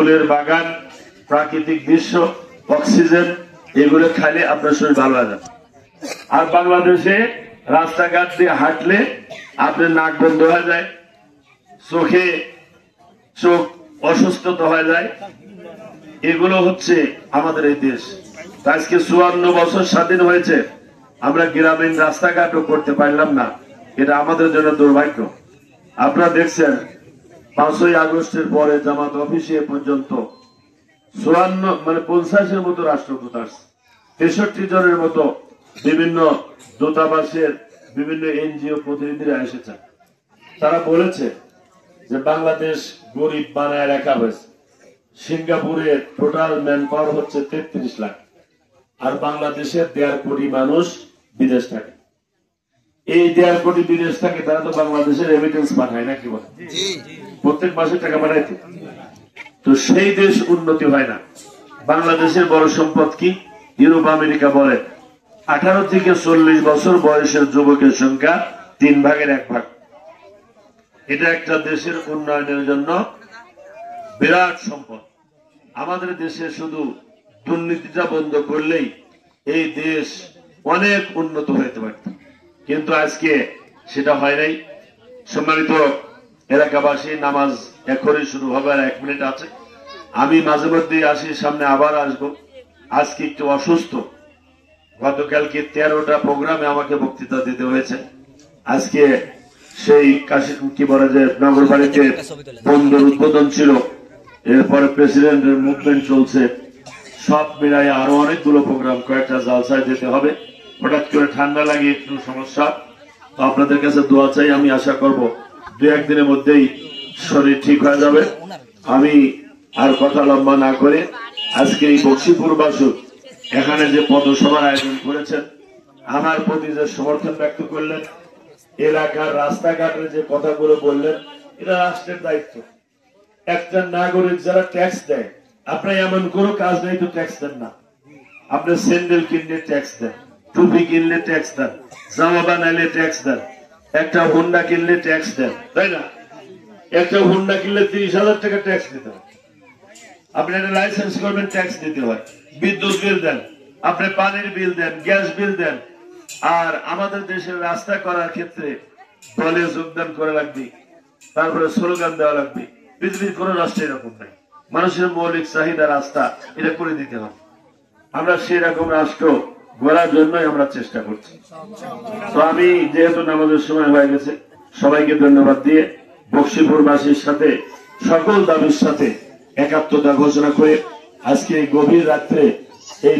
ফুলের বাগান, প্রাকৃতিক দৃশ্য, অক্সিজেন, এগুলো খাইলে আপনার শরীর ভালো হয়ে যাবে। আর বাংলাদেশে রাস্তাঘাট দিয়ে হাঁটলে আপনার নাক বন্ধ হয়ে যায়, চোখ অসুস্থতা হয়ে যায়। এগুলো হচ্ছে আমাদের এই দেশ। আজকে 54 বছর স্বাধীন হয়েছে, আমরা গ্রামীণ রাস্তাঘাটও করতে পারলাম না। এটা আমাদের জন্য দুর্ভাগ্য। আপনারা দেখছেন 5ই আগস্টের পরে জামাত অফিসে পর্যন্ত 50-এর মতো রাষ্ট্রদূত আসছে, 63 জনের মতো বিভিন্ন দূতাবাসের বিভিন্ন এনজিও প্রতিনিধিরা এসেছেন। তারা বলেছে যে বাংলাদেশ গরিব বানায় রাখা হয়েছে। সিঙ্গাপুরের টোটাল ম্যান পাওয়ার হচ্ছে 33 লাখ, আর বাংলাদেশের 1.5 কোটি মানুষ বিদেশ থাকে। এই 1.5 কোটি বিদেশ থাকে, তারা তো বাংলাদেশের রেমিটেন্স পাঠায় না, কি বলে? প্রত্যেক মাসে টাকা পাঠাইতে। তো সেই দেশ উন্নতি হয় না। বাংলাদেশের বড় সম্পদ কি? ইউরোপ আমেরিকা বলে 18 থেকে 40 বছর বয়সের যুবকের সংখ্যা 3 ভাগের 1 ভাগ। এটা একটা দেশের উন্নয়নের জন্য বিরাট সম্পদ। আমাদের দেশে শুধু দুর্নীতিটা বন্ধ করলেই এই দেশ অনেক উন্নত হতে পারত, কিন্তু আজকে সেটা হয় নাই। সম্মানিত এলাকাবাসী, নামাজ এখনই শুরু হবে, আর 1 মিনিট আছে। আমি মাঝে মধ্যে আসি, সামনে আবার আসবো। আজকে একটু অসুস্থ, গতকালকে 13টা প্রোগ্রামে আমাকে বক্তৃতা দিতে হয়েছে। আজকে সেই কি বলে যে নগরবাড়িতে বন্দর উদ্বোধন ছিল, এরপরে প্রেসিডেন্টের মুভমেন্ট চলছে, সব মিলাই আরো অনেকগুলো প্রোগ্রাম, কয়েকটা জালসায় যেতে হবে। হঠাৎ করে ঠান্ডা লাগে, একটু সমস্যা। তো আপনাদের কাছে দোয়া চাই। আমি আশা করব 2-1 দিনের মধ্যেই শরীর ঠিক হয়ে যাবে। আমি আর কথা লম্বা না করে আজকে এই বক্সিপুরবাসী এখানে যে পথসভার আয়োজন করেছেন, আমার প্রতি যে সমর্থন ব্যক্ত করলেন, এলাকার রাস্তাঘাটের যে কথাগুলো বললেন, এটা রাষ্ট্রের দায়িত্ব। একটা নাগরিক যারা ট্যাক্স দেয়, আপনার এমন কোনো কাজ নেই তো ট্যাক্স দেন না। আপনি স্যান্ডেল কিনলে ট্যাক্স দেন, টুপি কিনলে ট্যাক্স দেন, জামা বানাইলে ট্যাক্স দেন, একটা হুন্ডা কিনলে ট্যাক্স দেন, তাই না? একটা হুন্ডা কিনলে 30,000 টাকা ট্যাক্স দিতে হয়। আপনি একটা লাইসেন্স করবেন, ট্যাক্স দিতে হয়। বিদ্যুৎ বিল দেন, আপনি পানির বিল দেন, গ্যাস বিল দেন। আর আমাদের দেশের রাস্তা করার ক্ষেত্রে দলে যোগদান করা লাগবে, তারপরে স্লোগান দেওয়া লাগবে। পৃথিবীর কোন রাষ্ট্রে এরকম নাই। মানুষের মৌলিক চাহিদা রাস্তা এটা করে দিতে হবে। আমরা সেরকম রাষ্ট্র গড়ার জন্যই আমরা চেষ্টা করছি। তো আমি যেহেতু নামাজের সময় হয়ে গেছে, সবাইকে ধন্যবাদ দিয়ে বক্সিপুরবাসীর সাথে সকল দাবির সাথে একাত্মতা ঘোষণা করে আজকে এই গভীর রাত্রে এই